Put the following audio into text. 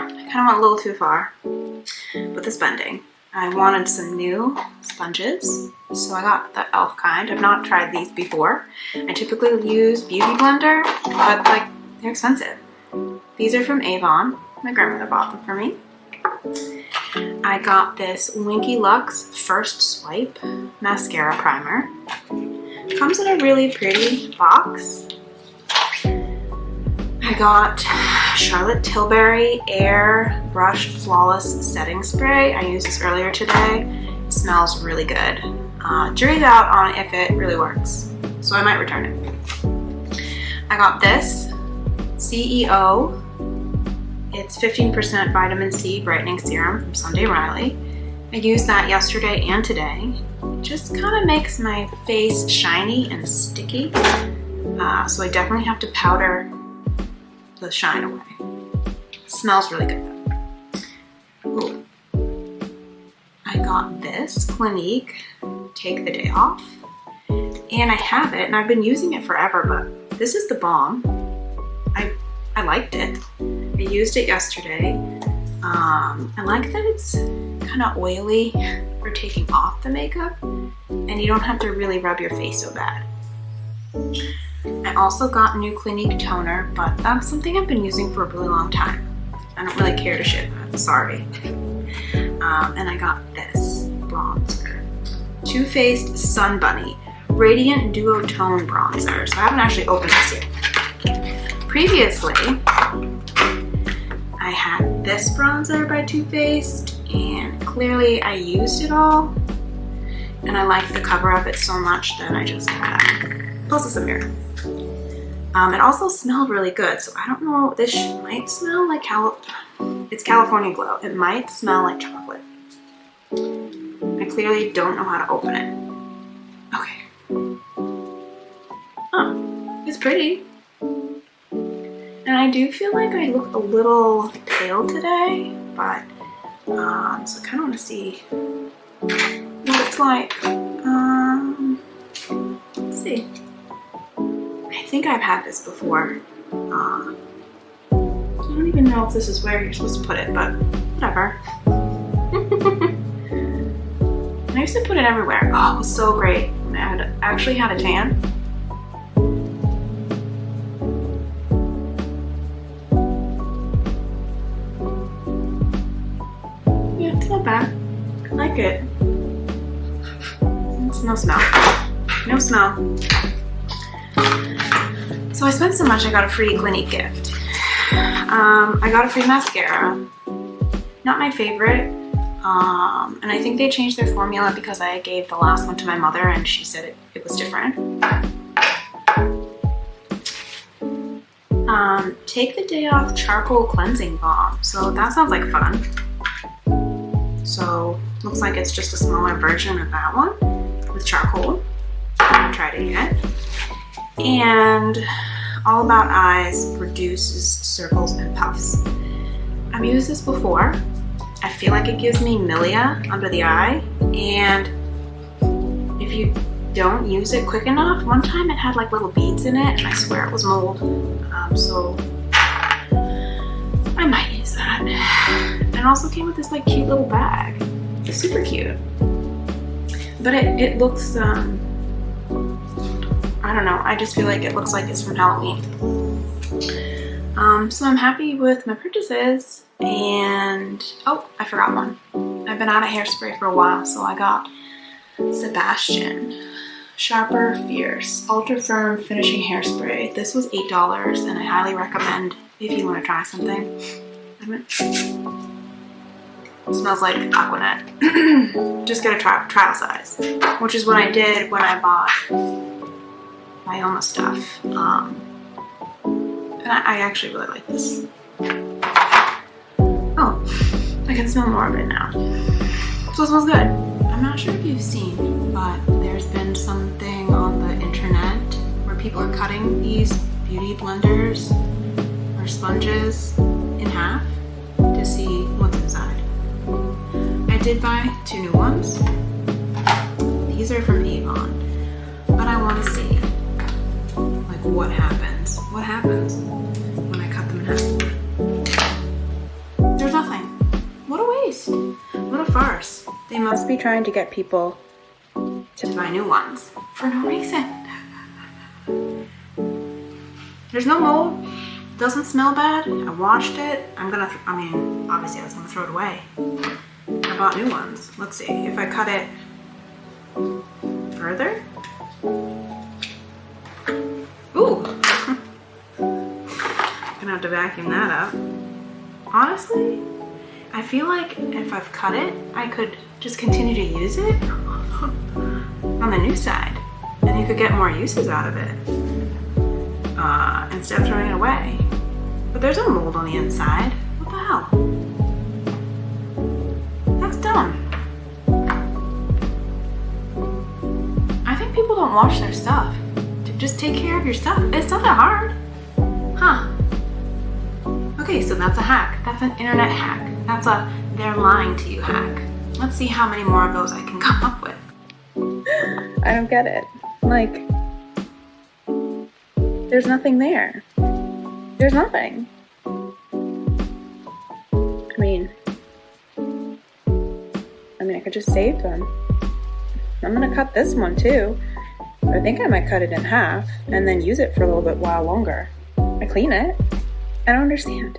I kind of went a little too far with the spending. I wanted some new sponges, so I got the e.l.f. kind. I've not tried these before. I typically use Beauty Blender, but like they're expensive. These are from Avon. My grandmother bought them for me. I got this Winky Luxe First Swipe Mascara Primer. Comes in a really pretty box. I got Charlotte Tilbury Air Brush Flawless Setting Spray. I used this earlier today. It smells really good. Jury's out on if it really works, so I might return it. I got this CEO. It's 15% Vitamin C Brightening Serum from SundayRiley. I used that yesterday and today. It just kind of makes my face shiny and sticky, so I definitely have to powder the shine away. It smells really good though. Ooh. I got this Clinique Take the Day Off, and I have it, and I've been using it forever, but this is the Balm. I liked it. I used it yesterday. I like that it's kind of oily for taking off the makeup, and you don't have to really rub your face so bad. I also got new Clinique toner, but that's something I've been using for a really long time. I don't really care to ship it, sorry. And I got this bronzer. Too Faced Sun Bunny Radiant Duo Tone Bronzer. So I haven't actually opened this yet. Previously, I had this bronzer by Too Faced, and clearly I used it all, and I like the cover of it so much that I just had it. Plus it's a mirror. It also smelled really good, so I don't know, this might smell like it's California Glow. It might smell like chocolate. I clearly don't know how to open it. Okay. Oh, it's pretty. And I do feel like I look a little pale today, but so I kind of want to see what it's like. Let's see. I think I've had this before. I don't even know if this is where you're supposed to put it, but whatever. I used to put it everywhere. Oh, it was so great. I actually had a tan. Yeah, it's not bad. I like it. It's no smell. No smell. So I spent so much, I got a free Clinique gift. I got a free mascara. Not my favorite. And I think they changed their formula because I gave the last one to my mother and she said it was different. Take the Day Off Charcoal Cleansing Balm. So that sounds like fun. So looks like it's just a smaller version of that one with charcoal. I haven't tried it yet. And All About Eyes reduces circles and puffs. I've used this before. I feel like it gives me milia under the eye, and if you don't use it quick enough, one time it had like little beads in it, and I swear it was mold. So I might use that. And it also came with this like cute little bag. It's super cute. But it looks, I don't know, I just feel like it looks like it's from Halloween. So I'm happy with my purchases, and oh, I forgot one. I've been out of hairspray for a while, so I got Sebastian Sharper Fierce Ultra Firm Finishing Hairspray. This was $8, and I highly recommend if you want to try something. It smells like Aquanet. Just get a trial size, which is what I did when I bought Ioma stuff. And I actually really like this. Oh, I can smell more of it now. So it smells good. I'm not sure if you've seen, but there's been something on the internet where people are cutting these beauty blenders or sponges in half to see what's inside. I did buy 2 new ones. These are from Avon, but I want to see like what happens. What happens when I cut them in half? waste. What a farce. They must be trying to get people to buy new ones for no reason. There's no mold. Doesn't smell bad. I washed it. I mean, obviously I was gonna throw it away. I bought new ones. Let's see if I cut it further. Ooh. Gonna have to vacuum that up. Honestly, I feel like if I've cut it, I could just continue to use it on the new side, and you could get more uses out of it instead of throwing it away. But there's no mold on the inside. What the hell? That's dumb. I think people don't wash their stuff. Just take care of your stuff. It's not that hard. Huh. Okay, so that's a hack. That's an internet hack. That's a they're lying to you hack. Let's see how many more of those I can come up with. I don't get it. Like, there's nothing there. There's nothing. I mean, I could just save them. I'm gonna cut this one too. I think I might cut it in half and then use it for a little bit while longer. I clean it. I don't understand.